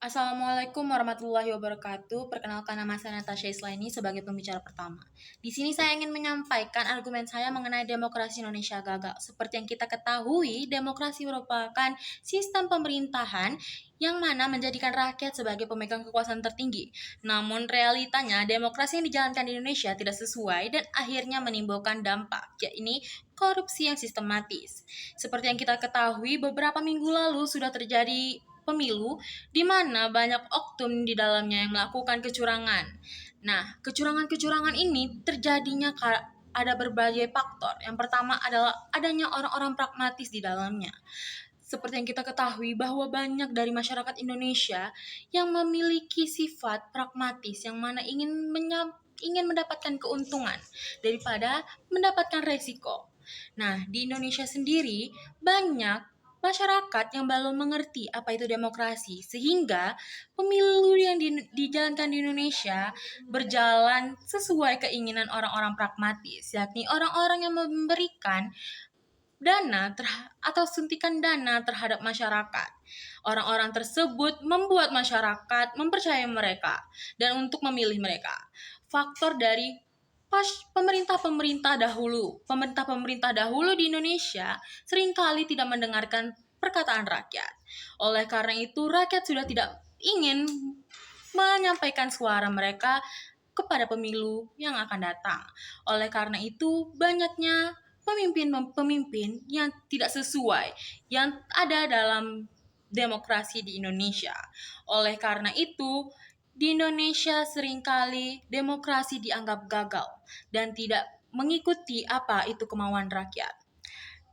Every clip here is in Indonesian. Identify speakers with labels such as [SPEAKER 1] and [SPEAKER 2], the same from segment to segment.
[SPEAKER 1] Assalamualaikum warahmatullahi wabarakatuh. Perkenalkan, nama saya Natasha Islaini sebagai pembicara pertama. Di sini saya ingin menyampaikan argumen saya mengenai demokrasi Indonesia gagal. Seperti yang kita ketahui, demokrasi merupakan sistem pemerintahan yang mana menjadikan rakyat sebagai pemegang kekuasaan tertinggi. Namun realitanya demokrasi yang dijalankan di Indonesia tidak sesuai dan akhirnya menimbulkan dampak, yaitu korupsi yang sistematis. Seperti yang kita ketahui, beberapa minggu lalu sudah terjadi pemilu di mana banyak oknum di dalamnya yang melakukan kecurangan. Nah, kecurangan-kecurangan ini terjadinya ada berbagai faktor. Yang pertama adalah adanya orang-orang pragmatis di dalamnya. Seperti yang kita ketahui bahwa banyak dari masyarakat Indonesia yang memiliki sifat pragmatis yang mana ingin mendapatkan keuntungan daripada mendapatkan resiko. Nah, di Indonesia sendiri banyak masyarakat yang belum mengerti apa itu demokrasi, sehingga pemilu yang dijalankan di Indonesia berjalan sesuai keinginan orang-orang pragmatis, yakni orang-orang yang memberikan dana atau suntikan dana terhadap masyarakat. Orang-orang tersebut membuat masyarakat mempercayai mereka dan untuk memilih mereka. Faktor dari pemerintah-pemerintah dahulu di Indonesia seringkali tidak mendengarkan perkataan rakyat. Oleh karena itu, rakyat sudah tidak ingin menyampaikan suara mereka kepada pemilu yang akan datang. Oleh karena itu, banyaknya pemimpin-pemimpin yang tidak sesuai yang ada dalam demokrasi di Indonesia. Oleh karena itu, di Indonesia seringkali demokrasi dianggap gagal dan tidak mengikuti apa itu kemauan rakyat.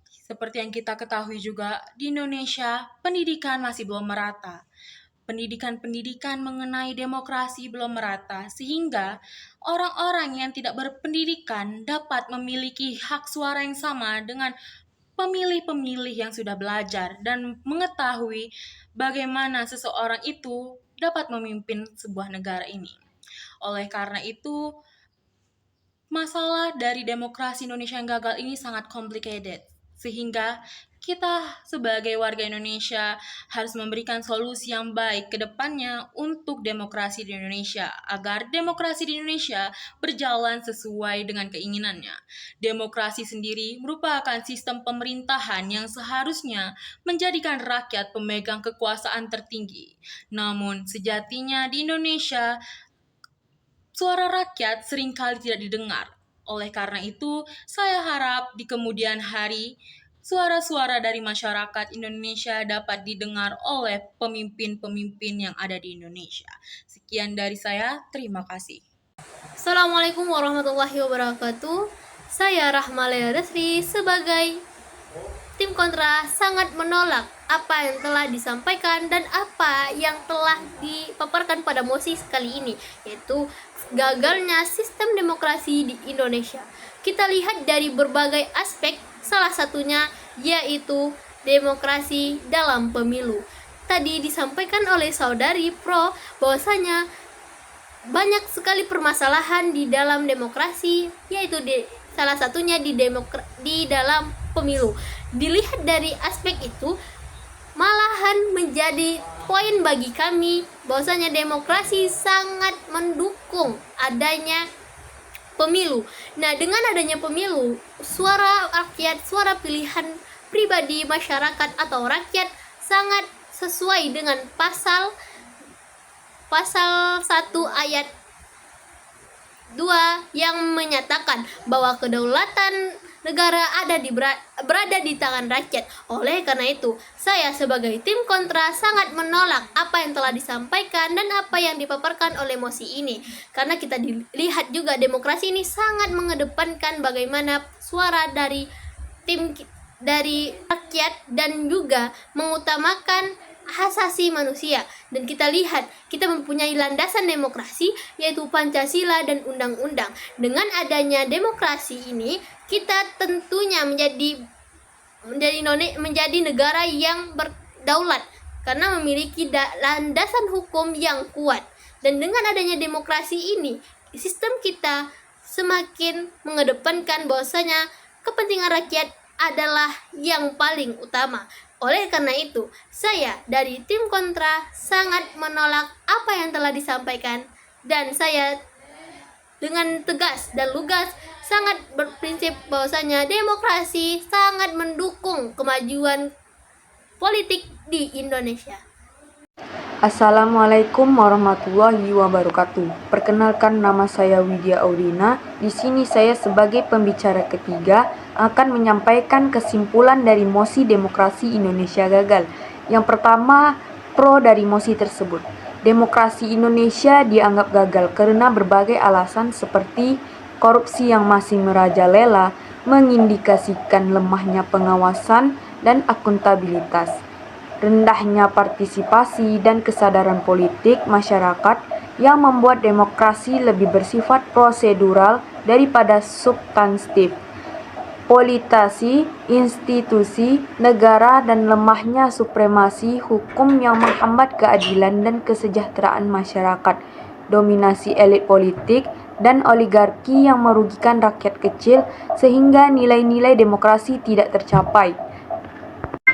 [SPEAKER 1] Seperti yang kita ketahui juga, di Indonesia pendidikan masih belum merata. Pendidikan mengenai demokrasi belum merata, sehingga orang-orang yang tidak berpendidikan dapat memiliki hak suara yang sama dengan pemilih-pemilih yang sudah belajar dan mengetahui bagaimana seseorang itu dapat memimpin sebuah negara ini. Oleh karena itu, masalah dari demokrasi Indonesia yang gagal ini sangat complicated, sehingga kita sebagai warga Indonesia harus memberikan solusi yang baik ke depannya untuk demokrasi di Indonesia, agar demokrasi di Indonesia berjalan sesuai dengan keinginannya. Demokrasi sendiri merupakan sistem pemerintahan yang seharusnya menjadikan rakyat pemegang kekuasaan tertinggi. Namun, sejatinya di Indonesia, suara rakyat seringkali tidak didengar. Oleh karena itu, saya harap di kemudian hari, suara-suara dari masyarakat Indonesia dapat didengar oleh pemimpin-pemimpin yang ada di Indonesia. Sekian dari saya, terima kasih.
[SPEAKER 2] Assalamualaikum warahmatullahi wabarakatuh. Saya Rahmalea Desri sebagai tim kontra sangat menolak apa yang telah disampaikan dan apa yang telah dipaparkan pada mosi kali ini, yaitu gagalnya sistem demokrasi di Indonesia. Kita lihat dari berbagai aspek, salah satunya yaitu demokrasi dalam pemilu. Tadi disampaikan oleh saudari Pro bahwasanya banyak sekali permasalahan di dalam demokrasi, yaitu salah satunya di dalam pemilu. Dilihat dari aspek itu, malahan menjadi poin bagi kami bahwasanya demokrasi sangat mendukung adanya pemilu. Nah, dengan adanya pemilu, suara rakyat, suara pilihan pribadi masyarakat atau rakyat sangat sesuai dengan pasal 1 ayat 2 yang menyatakan bahwa kedaulatan negara berada di tangan rakyat. Oleh karena itu, saya sebagai tim kontra sangat menolak apa yang telah disampaikan dan apa yang dipaparkan oleh mosi ini. Karena kita dilihat juga demokrasi ini sangat mengedepankan bagaimana suara dari rakyat dan juga mengutamakan hak asasi manusia. Dan kita lihat, kita mempunyai landasan demokrasi yaitu Pancasila dan undang-undang. Dengan adanya demokrasi ini, kita tentunya menjadi negara yang berdaulat karena memiliki landasan hukum yang kuat. Dan dengan adanya demokrasi ini, sistem kita semakin mengedepankan bahwasanya kepentingan rakyat adalah yang paling utama. Oleh karena itu, saya dari tim kontra sangat menolak apa yang telah disampaikan, dan saya dengan tegas dan lugas sangat berprinsip bahwasanya demokrasi sangat mendukung kemajuan politik di Indonesia.
[SPEAKER 3] Assalamualaikum warahmatullahi wabarakatuh. Perkenalkan, nama saya Widya Audina. Di sini saya sebagai pembicara ketiga akan menyampaikan kesimpulan dari mosi demokrasi Indonesia gagal. Yang pertama, pro dari mosi tersebut. Demokrasi Indonesia dianggap gagal karena berbagai alasan seperti korupsi yang masih merajalela, mengindikasikan lemahnya pengawasan dan akuntabilitas, rendahnya partisipasi dan kesadaran politik masyarakat yang membuat demokrasi lebih bersifat prosedural daripada substantif, politisasi institusi negara dan lemahnya supremasi hukum yang menghambat keadilan dan kesejahteraan masyarakat, dominasi elit politik dan oligarki yang merugikan rakyat kecil sehingga nilai-nilai demokrasi tidak tercapai.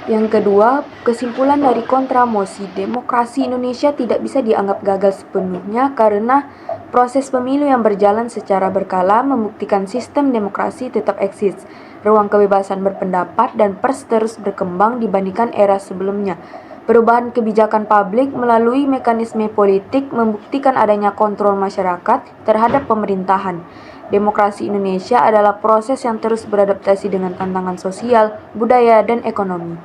[SPEAKER 3] Yang kedua, kesimpulan dari kontra mosi, demokrasi Indonesia tidak bisa dianggap gagal sepenuhnya karena proses pemilu yang berjalan secara berkala membuktikan sistem demokrasi tetap eksis. Ruang kebebasan berpendapat dan pers terus berkembang dibandingkan era sebelumnya. Perubahan kebijakan publik melalui mekanisme politik membuktikan adanya kontrol masyarakat terhadap pemerintahan. Demokrasi Indonesia adalah proses yang terus beradaptasi dengan tantangan sosial, budaya, dan ekonomi.